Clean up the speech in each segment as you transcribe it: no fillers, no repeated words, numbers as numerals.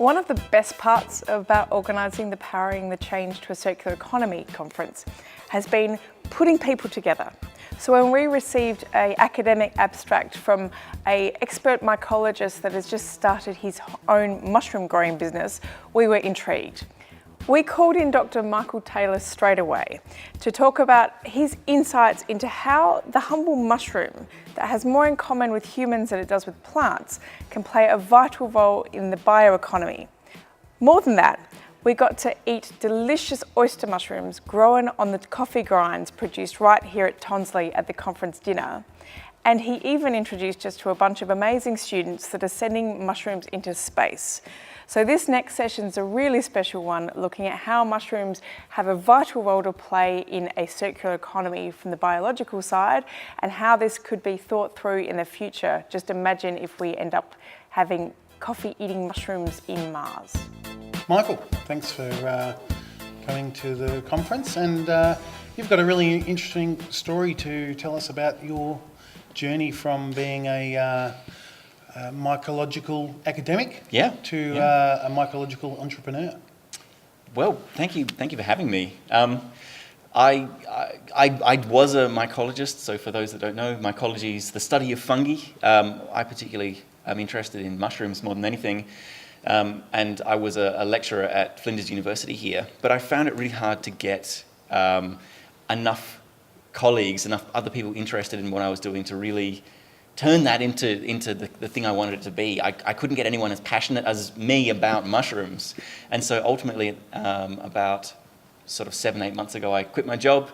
One of the best parts about organising the Powering the Change to a Circular Economy conference has been putting people together. So when we received an academic abstract from an expert mycologist that has just started his own mushroom growing business, we were intrigued. We called in Dr. Michael Taylor straight away to talk about his insights into how the humble mushroom that has more in common with humans than it does with plants can play a vital role in the bioeconomy. More than that, we got to eat delicious oyster mushrooms grown on the coffee grinds produced right here at Tonsley at the conference dinner. And he even introduced us to a bunch of amazing students that are sending mushrooms into space. So this next session is a really special one, looking at how mushrooms have a vital role to play in a circular economy from the biological side, and how this could be thought through in the future. Just imagine if we end up having coffee-eating mushrooms in Mars. Michael, thanks for coming to the conference, and you've got a really interesting story to tell us about your journey from being a mycological academic to a mycological entrepreneur. Well, thank you for having me. I was a mycologist, so for those that don't know, mycology is the study of fungi. I particularly am interested in mushrooms more than anything, and I was a lecturer at Flinders University here, but I found it really hard to get enough colleagues, enough other people interested in what I was doing to really turn that into the thing I wanted it to be. I couldn't get anyone as passionate as me about mushrooms. And so ultimately, about sort of 7-8 months ago, I quit my job,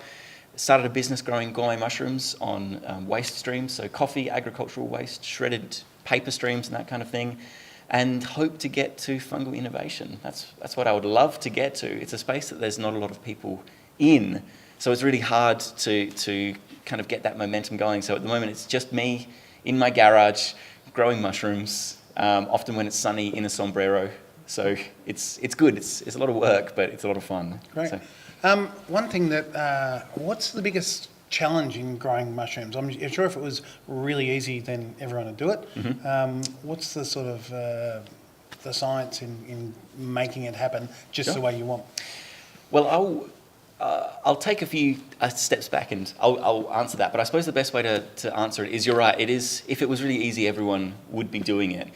started a business growing gourmet mushrooms on waste streams, so coffee, agricultural waste, shredded paper streams and that kind of thing, and hope to get to fungal innovation. That's what I would love to get to. It's a space that there's not a lot of people in, so it's really hard to kind of get that momentum going. So at the moment, it's just me in my garage, growing mushrooms, often when it's sunny in a sombrero. So it's good. It's a lot of work, but it's a lot of fun. Great. So. One thing that, what's the biggest challenge in growing mushrooms? I'm sure if it was really easy, then everyone would do it. Mm-hmm. What's the sort of the science in making it happen just the way you want? Well, I'll take a few steps back and I'll answer that. But I suppose the best way to answer it is, you're right, it is, if it was really easy, everyone would be doing it.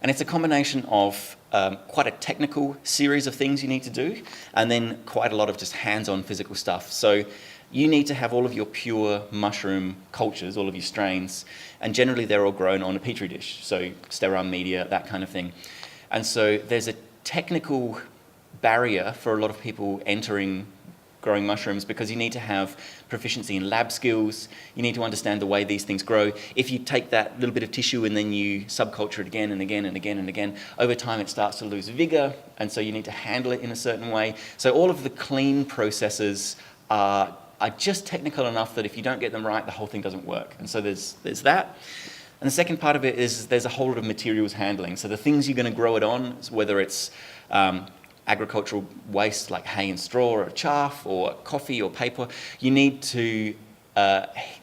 And it's a combination of quite a technical series of things you need to do, and then quite a lot of just hands-on physical stuff. So you need to have all of your pure mushroom cultures, all of your strains, and generally they're all grown on a petri dish, so sterile media, that kind of thing. And so there's a technical barrier for a lot of people entering growing mushrooms, because you need to have proficiency in lab skills, you need to understand the way these things grow. If you take that little bit of tissue and then you subculture it again and again and again and again, over time it starts to lose vigor, and so you need to handle it in a certain way. So all of the clean processes are just technical enough that if you don't get them right, the whole thing doesn't work. And so there's that. And the second part of it is there's a whole lot of materials handling. So the things you're going to grow it on, whether it's agricultural waste like hay and straw or chaff or coffee or paper, you need to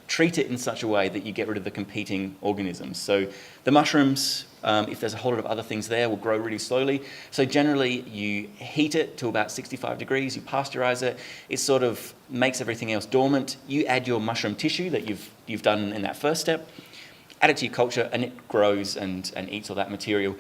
treat it in such a way that you get rid of the competing organisms. So the mushrooms, if there's a whole lot of other things there, will grow really slowly. So generally you heat it to about 65 degrees, you pasteurize it, it sort of makes everything else dormant. You add your mushroom tissue that you've done in that first step, add it to your culture, and it grows and eats all that material.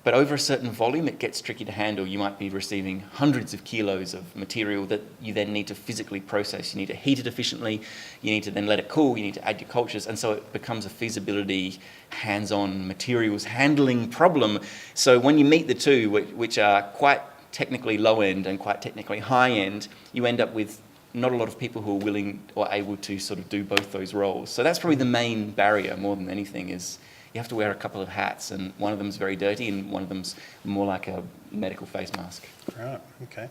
But over a certain volume, it gets tricky to handle. You might be receiving hundreds of kilos of material that you then need to physically process. You need to heat it efficiently. You need to then let it cool. You need to add your cultures. And so it becomes a feasibility, hands-on materials handling problem. So when you meet the two, which are quite technically low-end and quite technically high-end, you end up with not a lot of people who are willing or able to sort of do both those roles. So that's probably the main barrier more than anything, is you have to wear a couple of hats, and one of them's very dirty and one of them's more like a medical face mask. Right, okay.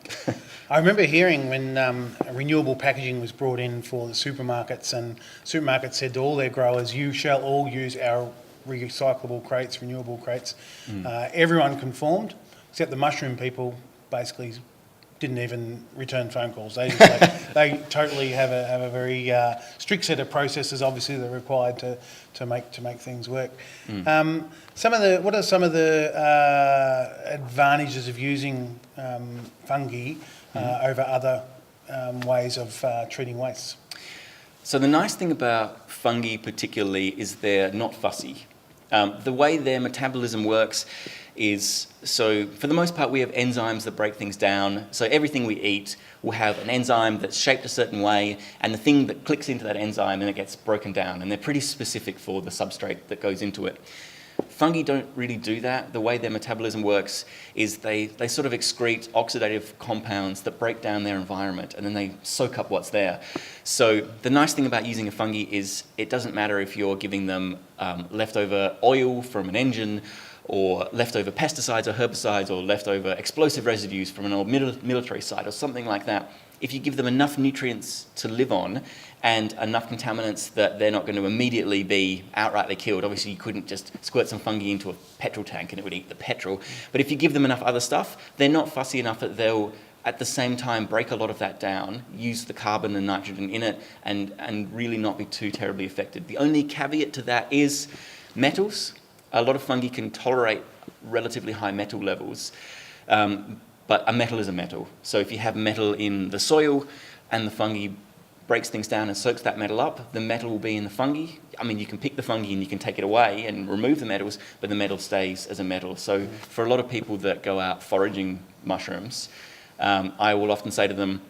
I remember hearing when renewable packaging was brought in for the supermarkets, and supermarkets said to all their growers, you shall all use our recyclable crates, renewable crates. Everyone conformed, except the mushroom people basically didn't even return phone calls. They just they totally have a very strict set of processes. Obviously, they're required to make things work. What are some of the advantages of using fungi over other ways of treating wastes? So the nice thing about fungi particularly is they're not fussy. The way their metabolism works is, so for the most part we have enzymes that break things down. So everything we eat will have an enzyme that's shaped a certain way, and the thing that clicks into that enzyme and it gets broken down, and they're pretty specific for the substrate that goes into it. Fungi don't really do that. The way their metabolism works is they sort of excrete oxidative compounds that break down their environment, and then they soak up what's there. So the nice thing about using a fungi is it doesn't matter if you're giving them leftover oil from an engine, or leftover pesticides or herbicides, or leftover explosive residues from an old military site or something like that. If you give them enough nutrients to live on and enough contaminants that they're not going to immediately be outrightly killed. Obviously, you couldn't just squirt some fungi into a petrol tank and it would eat the petrol. But if you give them enough other stuff, they're not fussy enough that they'll, at the same time, break a lot of that down, use the carbon and nitrogen in it, and really not be too terribly affected. The only caveat to that is metals. A lot of fungi can tolerate relatively high metal levels, but a metal is a metal. So if you have metal in the soil and the fungi breaks things down and soaks that metal up, the metal will be in the fungi. I mean, you can pick the fungi and you can take it away and remove the metals, but the metal stays as a metal. So for a lot of people that go out foraging mushrooms, I will often say to them,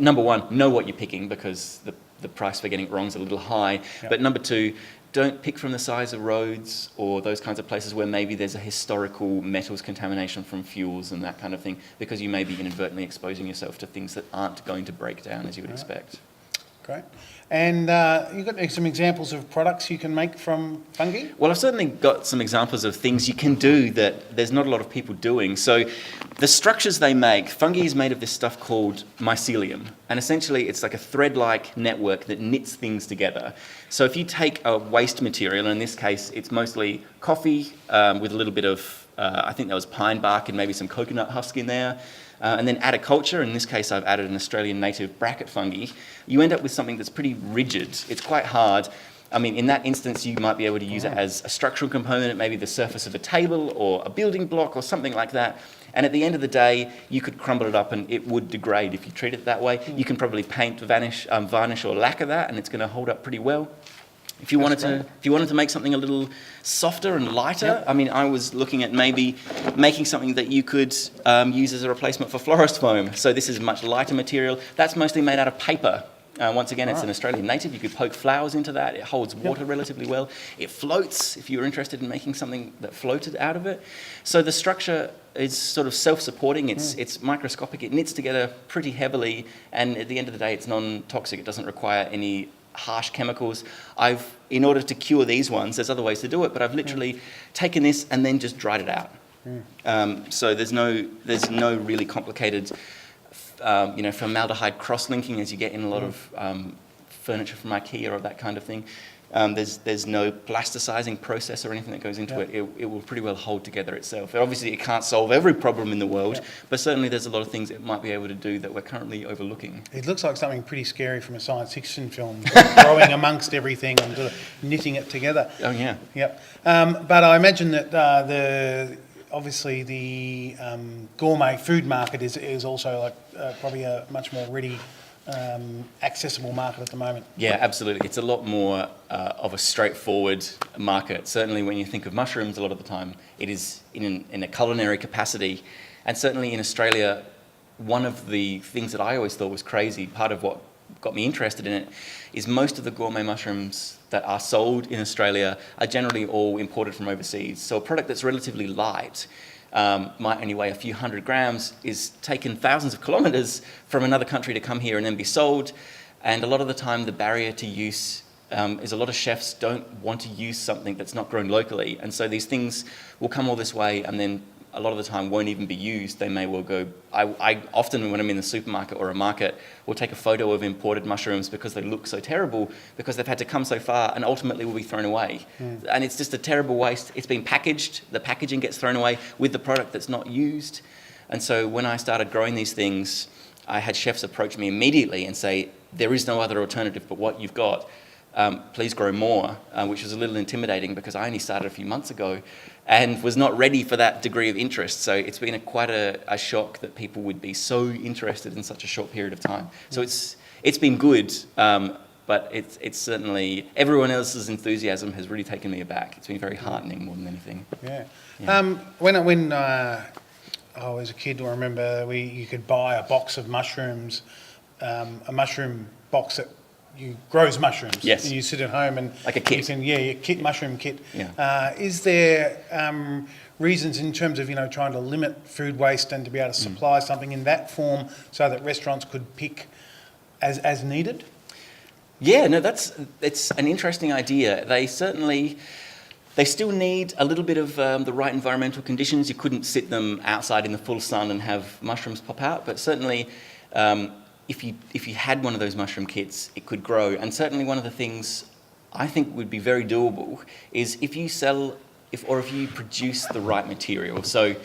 number one, know what you're picking, because the price for getting it wrong is a little high. Yep. But number two, don't pick from the sides of roads or those kinds of places where maybe there's a historical metals contamination from fuels and that kind of thing, because you may be inadvertently exposing yourself to things that aren't going to break down as you would expect. Great. And you've got some examples of products you can make from fungi? Well, I've certainly got some examples of things you can do that there's not a lot of people doing. So the structures they make, fungi is made of this stuff called mycelium. And essentially it's like a thread-like network that knits things together. So if you take a waste material, and in this case it's mostly coffee with a little bit of, I think there was pine bark and maybe some coconut husk in there, and then add a culture, in this case I've added an Australian native bracket fungi, you end up with something that's pretty rigid. It's quite hard. I mean, in that instance you might be able to use it as a structural component, maybe the surface of a table or a building block or something like that. And at the end of the day, you could crumble it up and it would degrade if you treat it that way. You can probably paint, varnish or lacquer that, and it's going to hold up pretty well. If you wanted to make something a little softer and lighter, yep. I mean, I was looking at maybe making something that you could use as a replacement for florist foam. So this is a much lighter material. That's mostly made out of paper. Once again, it's an Australian native. You could poke flowers into that. It holds water relatively well. It floats, if you're interested in making something that floated out of it. So the structure is sort of self-supporting. It's microscopic. It knits together pretty heavily. And at the end of the day, it's non-toxic. It doesn't require any harsh chemicals. In order to cure these ones, there's other ways to do it, but I've literally taken this and then just dried it out. So there's no really complicated formaldehyde cross-linking as you get in a lot of furniture from IKEA or that kind of thing. There's no plasticizing process or anything that goes into it. It will pretty well hold together itself. Obviously, it can't solve every problem in the world, but certainly there's a lot of things it might be able to do that we're currently overlooking. It looks like something pretty scary from a science fiction film, growing amongst everything and sort of knitting it together. Oh, yeah. Yep. But I imagine that obviously the gourmet food market is also like probably a much more ready, accessible market at the moment. Yeah, absolutely. It's a lot more of a straightforward market. Certainly when you think of mushrooms, a lot of the time it is in a culinary capacity. And certainly in Australia, one of the things that I always thought was crazy, part of what got me interested in it, is most of the gourmet mushrooms that are sold in Australia are generally all imported from overseas. So a product that's relatively light, might only weigh a few 100 grams, is taken thousands of kilometres from another country to come here and then be sold. And a lot of the time the barrier to use is a lot of chefs don't want to use something that's not grown locally. And so these things will come all this way and then a lot of the time won't even be used. They may well go, I often when I'm in the supermarket or a market will take a photo of imported mushrooms because they look so terrible because they've had to come so far and ultimately will be thrown away. And it's just a terrible waste. It's been packaged, the packaging gets thrown away with the product that's not used. And so when I started growing these things, I had chefs approach me immediately and say, there is no other alternative but what you've got. Please grow more, which was a little intimidating because I only started a few months ago and was not ready for that degree of interest. So it's been quite a shock that people would be so interested in such a short period of time. So it's been good, but it's certainly, everyone else's enthusiasm has really taken me aback. It's been very heartening more than anything. Yeah. When I was a kid, I remember you could buy a box of mushrooms, a mushroom box that grows mushrooms. Yes. And you sit at home and like a kit. Mushroom kit. Yeah. Is there reasons in terms of trying to limit food waste and to be able to supply something in that form so that restaurants could pick as needed? Yeah, no, it's an interesting idea. They still need a little bit of the right environmental conditions. You couldn't sit them outside in the full sun and have mushrooms pop out, but certainly if you had one of those mushroom kits, it could grow. And certainly one of the things I think would be very doable is if you produce the right material. So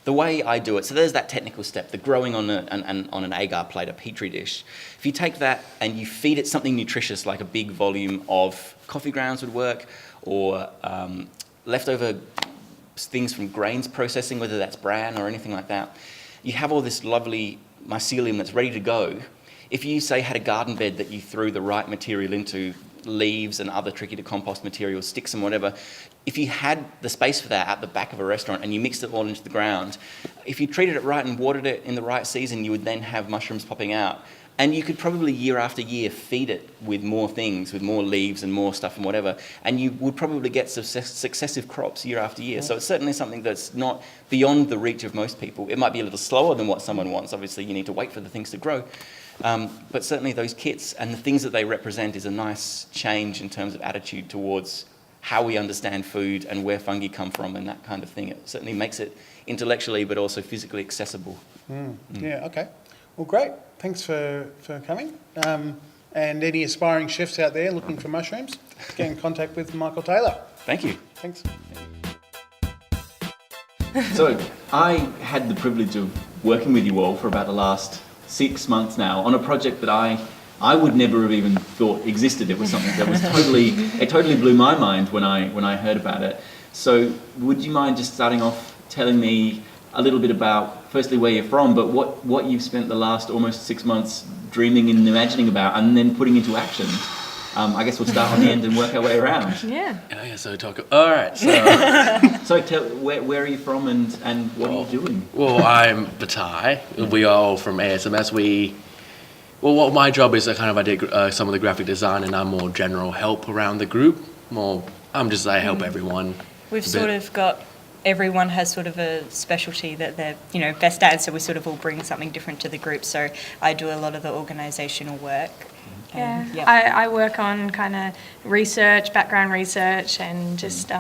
the way I do it, so there's that technical step, the growing on an agar plate, a petri dish. If you take that and you feed it something nutritious, like a big volume of coffee grounds would work, or leftover things from grains processing, whether that's bran or anything like that, you have all this lovely mycelium that's ready to go. If you, say, had a garden bed that you threw the right material into, leaves and other tricky to compost materials, sticks and whatever, if you had the space for that at the back of a restaurant and you mixed it all into the ground, if you treated it right and watered it in the right season, you would then have mushrooms popping out. And you could probably year after year feed it with more things, with more leaves and more stuff and whatever, and you would probably get successive crops year after year. So it's certainly something that's not beyond the reach of most people. It might be a little slower than what someone wants. Obviously, you need to wait for the things to grow. But certainly those kits and the things that they represent is a nice change in terms of attitude towards how we understand food and where fungi come from and that kind of thing. It certainly makes it intellectually but also physically accessible. Yeah, okay. Well, great. Thanks for coming. And any aspiring chefs out there looking for mushrooms, get in contact with Michael Taylor. Thank you. Thanks. So I had the privilege of working with you all for about the last 6 months now on a project that I would never have even thought existed. It was something that was totally blew my mind when I heard about it. So would you mind just starting off telling me a little bit about, firstly, where you're from, but what you've spent the last almost 6 months dreaming and imagining about and then putting into action? I guess we'll start on the end and work our way around. Yeah. So all right. So, So where are you from and what are you doing? well, I'm Batai. We are all from ASMS. What my job is, I did some of the graphic design, and I'm more general help around the group. I help everyone. We've sort of got, everyone has sort of a specialty that they're, best at, so we sort of all bring something different to the group. So I do a lot of the organisational work. I work on kind of research, background research, and just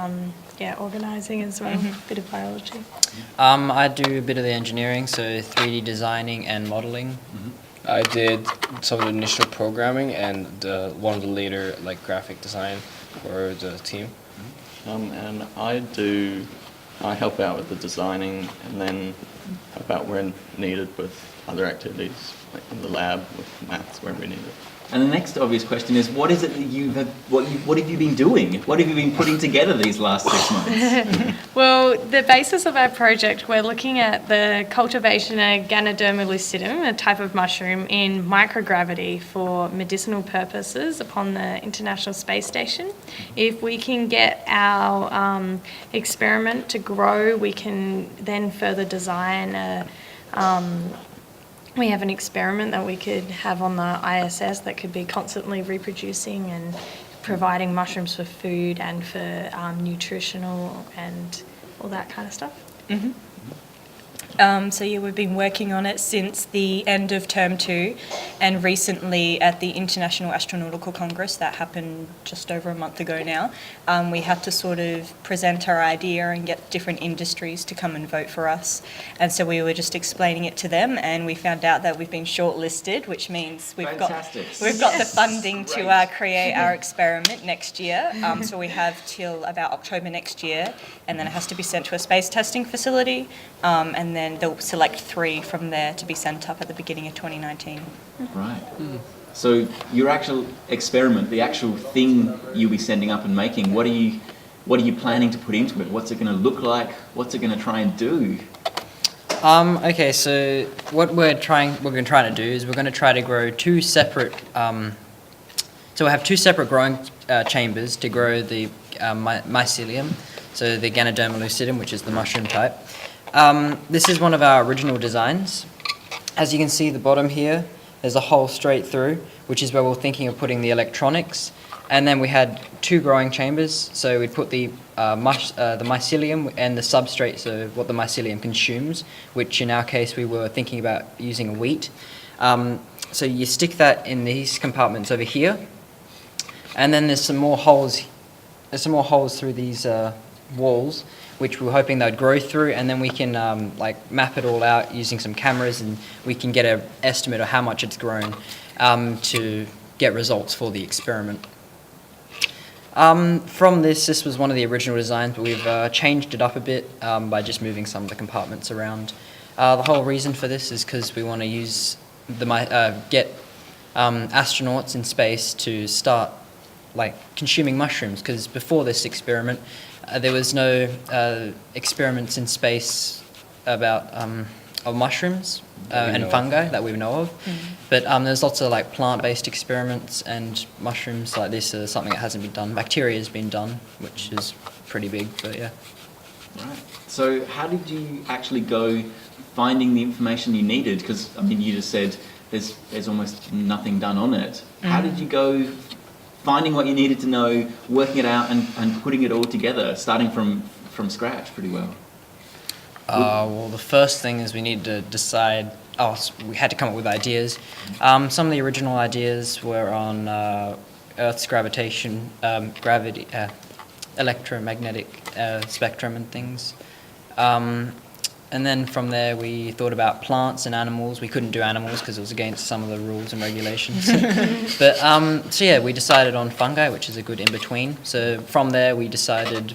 organising as well, a bit of biology. I do a bit of the engineering, so 3D designing and modelling. I did some of the initial programming and one of the later graphic design for the team. And I help out with the designing and then help out where needed with other activities, like in the lab with maths where we need it. And the next obvious question is, what is it that what have you been doing? What have you been putting together these last 6 months? Well, the basis of our project, we're looking at the cultivation of Ganoderma lucidum, a type of mushroom, in microgravity for medicinal purposes upon the International Space Station. If we can get our experiment to grow, we can then further design we have an experiment that we could have on the ISS that could be constantly reproducing and providing mushrooms for food and for nutritional and all that kind of stuff. Mm-hmm. We've been working on it since the end of term 2, and recently at the International Astronautical Congress that happened just over a month ago now, we had to sort of present our idea and get different industries to come and vote for us. And so we were just explaining it to them, and we found out that we've been shortlisted, which means we've got the funding to create our experiment next year. So we have till about October next year, and then it has to be sent to a space testing facility, and then then they'll select 3 from there to be sent up at the beginning of 2019. Right. So your actual experiment, the actual thing you'll be sending up and making, what are you planning to put into it? What's it going to look like? What's it going to try and do? Okay, so what we're trying to do is we're going to try to grow 2 separate. So we'll have 2 separate growing chambers to grow the mycelium, so the Ganoderma lucidum, which is the mushroom type. This is one of our original designs. As you can see, the bottom here, there's a hole straight through, which is where we're thinking of putting the electronics. And then we had 2 growing chambers, so we'd put the mycelium and the substrate, so what the mycelium consumes, which in our case we were thinking about using wheat. So you stick that in these compartments over here, and then there's some more holes. There's some more holes through these walls, which we're hoping they'd grow through, and then we can map it all out using some cameras, and we can get an estimate of how much it's grown to get results for the experiment. From this was one of the original designs, but we've changed it up a bit by just moving some of the compartments around. The whole reason for this is because we want to use get astronauts in space to start consuming mushrooms, because before this experiment there was no experiments in space about of mushrooms and fungi that we know of. But there's lots of plant-based experiments, and mushrooms like this are something that hasn't been done. Bacteria has been done, which is pretty big, but yeah. Right. So how did you actually go finding the information you needed? Because you just said there's almost nothing done on it. How did you go finding what you needed to know, working it out, and putting it all together, starting from scratch pretty well? Well, the first thing is we need to decide. We had to come up with ideas. Some of the original ideas were on Earth's electromagnetic spectrum and things. And then from there we thought about plants and animals. We couldn't do animals because it was against some of the rules and regulations. But so yeah, we decided on fungi, which is a good in-between. So from there we decided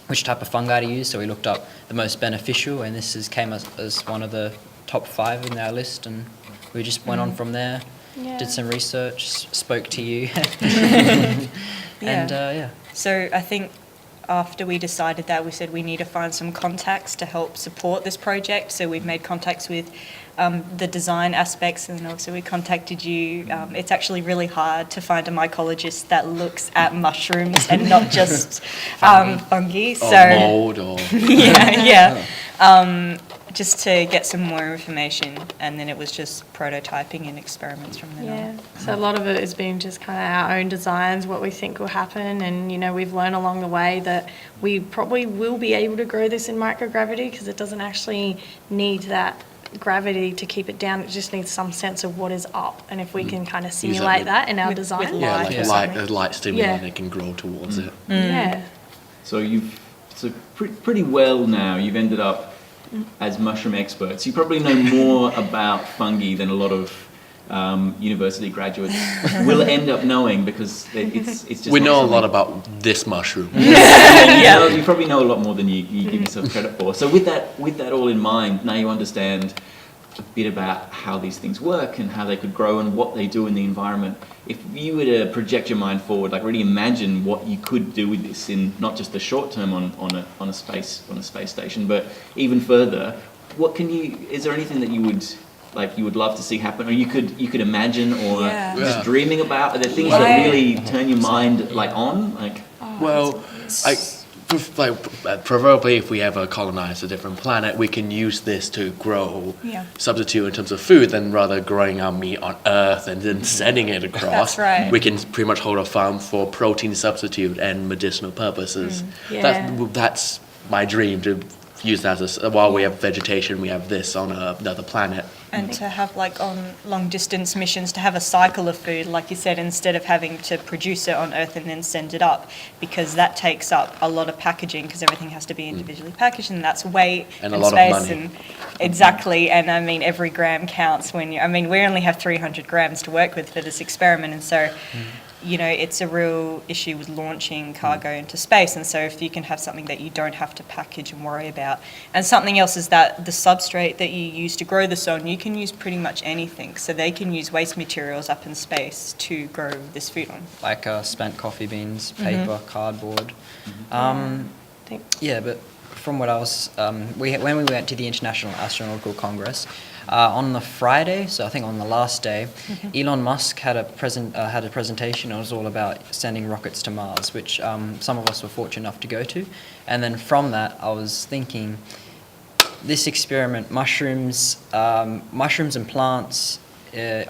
which type of fungi to use. So we looked up the most beneficial, and this came as one of the top 5 in our list, and we just went on from there. Yeah. Did some research, spoke to you. And yeah. So I think after we decided that, we said we need to find some contacts to help support this project. So we've made contacts with the design aspects, and then also we contacted you. It's actually really hard to find a mycologist that looks at mushrooms and not just fungi. Or mold, or just to get some more information, and then it was just prototyping and experiments from then on. So a lot of it has been just kind of our own designs, what we think will happen, and we've learned along the way that we probably will be able to grow this in microgravity, because it doesn't actually need that gravity to keep it down. It just needs some sense of what is up, and if we can kind of simulate that in our design. A light stimulant that can grow towards it. Yeah. So pretty well now you've ended up as mushroom experts. You probably know more about fungi than a lot of university graduates will end up knowing, because it's just. We know a lot about this mushroom. You probably know a lot more than you give yourself credit for. So with that all in mind, now you understand a bit about how these things work and how they could grow and what they do in the environment. If you were to project your mind forward, really imagine what you could do with this in not just the short term on a space station, but even further, is there anything that you would love to see happen, or you could imagine, or just dreaming about? Are there things that really turn your mind on? Preferably if we ever colonize a different planet, we can use this to grow substitute in terms of food, than rather growing our meat on Earth and then sending it across. That's right. We can pretty much hold a farm for protein substitute and medicinal purposes. That's my dream, to use that while we have vegetation, we have this on another planet. And to have on long distance missions, to have a cycle of food, like you said, instead of having to produce it on Earth and then send it up, because that takes up a lot of packaging, because everything has to be individually packaged, and that's weight and a lot space of money. Exactly. And every gram counts when we only have 300 grams to work with for this experiment, and so it's a real issue with launching cargo into space. And so if you can have something that you don't have to package and worry about. And something else is that the substrate that you use to grow this on, you can use pretty much anything. So they can use waste materials up in space to grow this food on. Like spent coffee beans, paper, cardboard. Yeah, but from what I was, when we went to the International Astronautical Congress, on the Friday, so I think on the last day, Elon Musk had a presentation. It was all about sending rockets to Mars, which some of us were fortunate enough to go to. And then from that, I was thinking, this experiment, mushrooms and plants,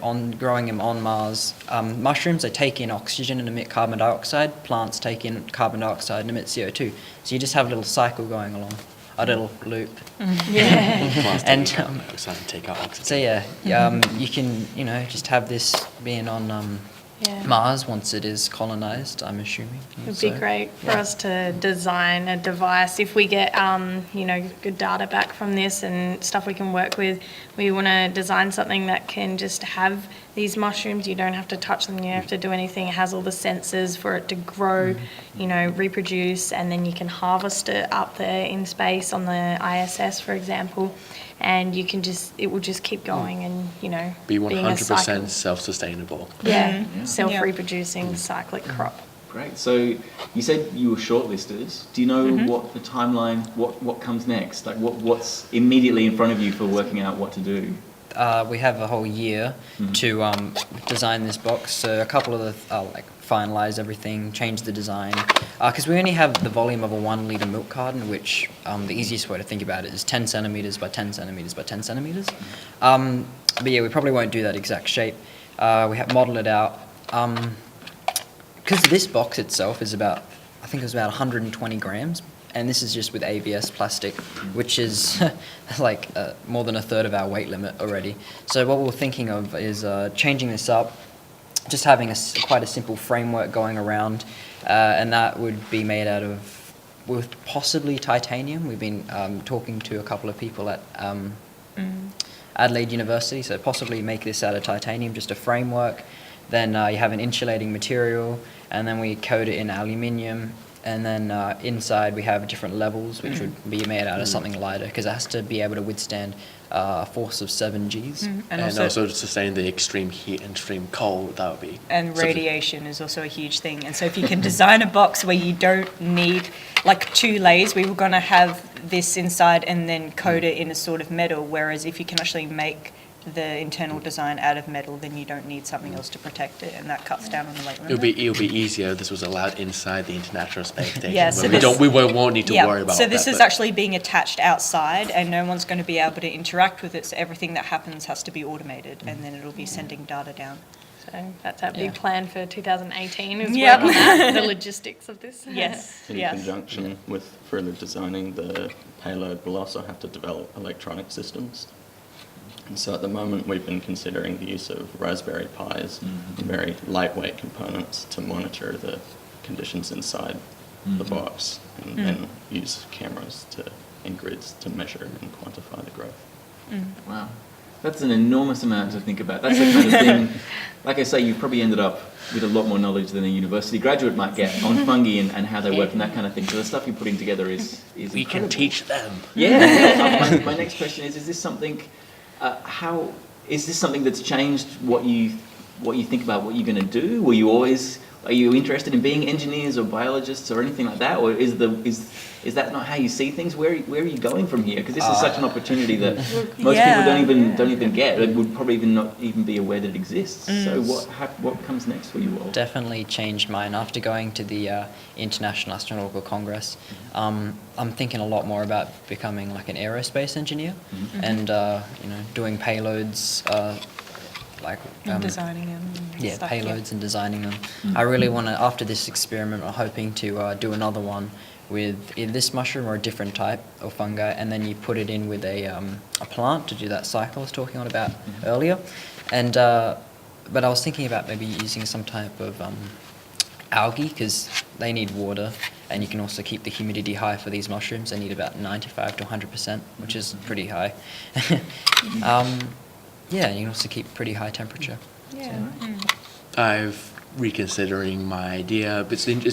on growing them on Mars. Mushrooms, they take in oxygen and emit carbon dioxide. Plants take in carbon dioxide and emit CO2. So you just have a little cycle going along, a little loop. And take out oxygen. so you can just have this being on Mars once it is colonized, I'm assuming. It would be great for us to design a device. If we get, good data back from this and stuff we can work with, we want to design something that can just have these mushrooms. You don't have to touch them, you don't have to do anything. It has all the sensors for it to grow, reproduce, and then you can harvest it up there in space on the ISS, for example. And you can it will just keep going and, Be being a cycle. 100% self-sustainable. Yeah, self-reproducing cyclic crop. Great. So you said you were shortlisted. Do you know what the timeline, what comes next? Like what's immediately in front of you for working out what to do? We have a whole year to design this box. So a couple of the finalize everything, change the design, because we only have the volume of a 1 litre milk carton, which the easiest way to think about it is 10 centimetres by 10 centimetres by 10 centimetres. But yeah, we probably won't do that exact shape. We have modelled it out. Because this box itself is about 120 grams, and this is just with ABS plastic, which is more than a third of our weight limit already. So what we're thinking of is changing this up, just having quite a simple framework going around, and that would be made out of, with possibly titanium. We've been talking to a couple of people at Adelaide University, so possibly make this out of titanium, just a framework. Then you have an insulating material, and then we coat it in aluminium. And then inside we have different levels, which would be made out of something lighter, because it has to be able to withstand a force of 7 Gs. And also to sustain the extreme heat and extreme cold, that would be... And radiation is also a huge thing. And so if you can design a box where you don't need, 2 layers, we were going to have this inside and then coat it in a sort of metal, whereas if you can actually make the internal design out of metal, then you don't need something else to protect it, and that cuts down on the weight limit. It'll be easier if this was allowed inside the International Space Station. Yeah, so we won't need to worry about so that. this is actually being attached outside, and no one's going to be able to interact with it, so everything that happens has to be automated, and then it'll be sending data down. So that's our big plan for 2018, is work on that, the logistics of this. Yes. In conjunction with further designing the payload, we'll also have to develop electronic systems. And so at the moment we've been considering the use of Raspberry Pis, very lightweight components, to monitor the conditions inside the box, and then use cameras and grids to measure and quantify the growth. Wow. That's an enormous amount to think about. That's the kind of thing, like I say, you've probably ended up with a lot more knowledge than a university graduate might get on fungi and how they work and that kind of thing. So the stuff you're putting together is we incredible. can teach them. Yeah. My next question is this something, how is this something that's changed what you think about what you're going to do? Are you interested in being engineers or biologists or anything like that, or is that not how you see things? Where are you going from here? Because this is such an opportunity that most people don't even get. It would probably not even be aware that it exists. So what comes next for you all? Definitely changed mine after going to the International Astronautical Congress. I'm thinking a lot more about becoming like an aerospace engineer, and doing payloads. Designing them. Payloads and designing them. I really want to, after this experiment, I'm hoping to do another one with either this mushroom or a different type of fungi, and then you put it in with a plant to do that cycle I was talking about earlier. And but I was thinking about maybe using some type of algae, because they need water, and you can also keep the humidity high for these mushrooms. They need about 95 to 100%, which is pretty high. Yeah, and you can also keep pretty high temperature. Yeah. I've reconsidering my idea.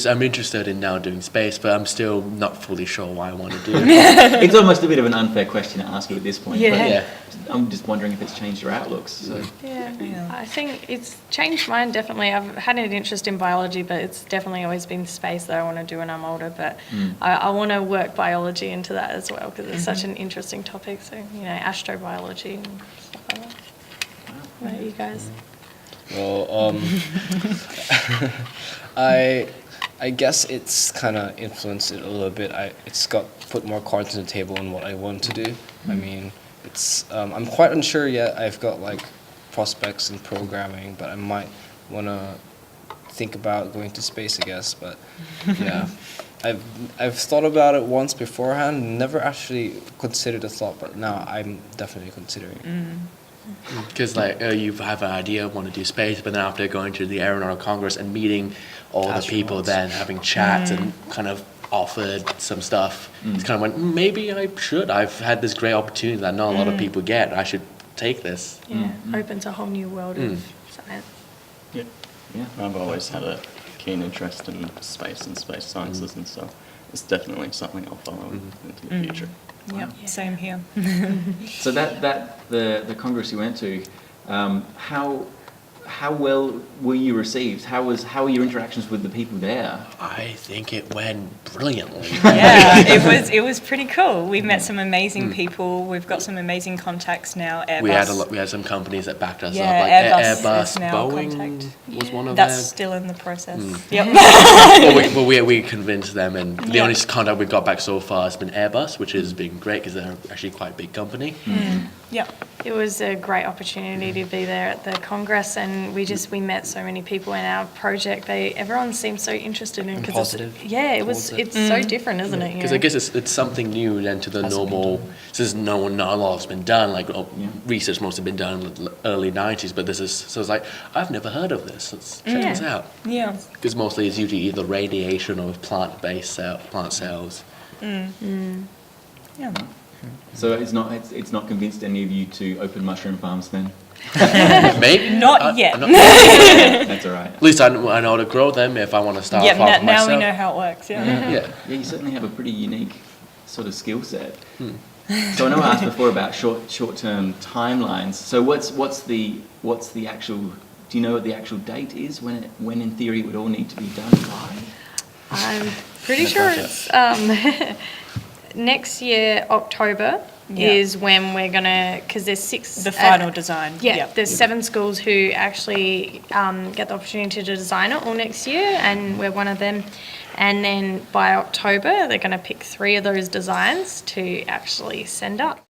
I'm interested in now doing space, but I'm still not fully sure what I want to do. It's almost a bit of an unfair question to ask you at this point. Yeah. But Yeah. I'm just wondering if it's changed your outlooks. So. Yeah, I think it's changed mine definitely. I've had an interest in biology, but it's definitely always been space that I want to do when I'm older. But I want to work biology into that as well because it's such an interesting topic. So, astrobiology and stuff like that. What about you guys? Well, I guess it's kind of influenced it a little bit. It's got put more cards on the table on what I want to do. I mean, I'm quite unsure yet. I've got like prospects in programming, but I might want to think about going to space, I guess. But yeah, I've thought about it once beforehand. Never actually considered the thought, but now I'm definitely considering. Because you have an idea, want to do space, but then after going to the Aeronautical Congress and meeting all the people, then having chats and kind of offered some stuff, it's kind of went, maybe I should. I've had this great opportunity that not a lot of people get. I should take this. Yeah, opens a whole new world of science. Yeah, I've always had a keen interest in space and space sciences, and so it's definitely something I'll follow into the future. Yep, same here. So the Congress you went to, how well were you received? How were your interactions with the people there? I think it went brilliantly. Yeah, it was pretty cool. We met some amazing people. We've got some amazing contacts now. Airbus. We had some companies that backed us Yeah, up, like Airbus is Airbus, now Boeing contact. was one of That's them. still in the process. Yep. But we convinced them, and the Yeah. only contact we've got back so far has been Airbus, which has been great because they're actually quite a big company. Yep. It was a great opportunity to be there at the Congress, and we met so many people in our project. Everyone seemed so interested in it. Positive It's so different, isn't it? Because I guess it's something new then to the normal. Since not a lot has been done. Like research most have been done in the early '90s, but this is so it's like I've never heard of this. Let's check this out. Yeah. Because mostly it's usually either radiation or plant cells. Yeah. So it's not convinced any of you to open mushroom farms then? Maybe Not yet. That's all right. At least I know how to grow them if I want to start Yep. off Now myself. we know how it works. Yeah. Yeah. Yeah, you certainly have a pretty unique sort of skill set. So I know I asked before about short-term timelines. So what's the actual? Do you know what the actual date is when in theory it would all need to be done by? I'm pretty sure it's next year, October. Is when we're gonna, because there's 6... The final design. Yeah, Yep. there's 7 schools who actually get the opportunity to design it all next year, and we're one of them. And then by October, they're going to pick 3 of those designs to actually send up.